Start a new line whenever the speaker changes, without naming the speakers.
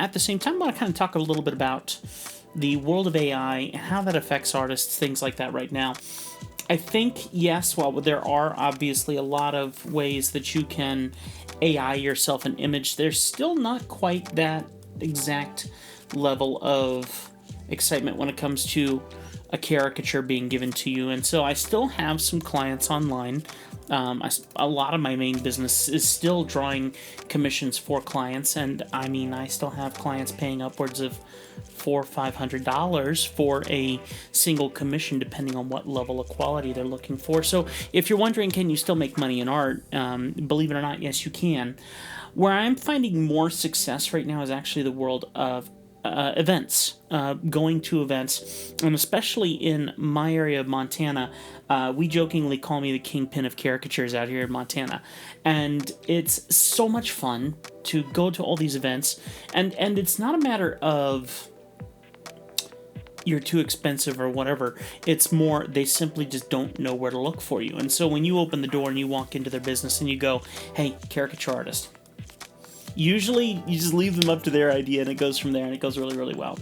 at the same time, I want to kind of talk a little bit about the world of AI and how that affects artists, things like that right now. I think, yes, while there are obviously a lot of ways that you can AI yourself an image, there's still not quite that exact level of excitement when it comes to a caricature being given to you. And so I still have some clients online. A lot of my main business is still drawing commissions for clients, and I mean, I still have clients paying upwards of $400 or $500 for a single commission, depending on what level of quality they're looking for. So if you're wondering, can you still make money in art? Believe it or not, yes, you can. Where I'm finding more success right now is actually the world of events, going to events, and especially in my area of Montana. We jokingly call me the kingpin of caricatures out here in Montana, and it's so much fun to go to all these events, and it's not a matter of you're too expensive or whatever. It's more they simply just don't know where to look for you. And so when you open the door and you walk into their business and you go, hey, caricature artist, usually you just leave them up to their idea, and it goes from there, and it goes really, really well.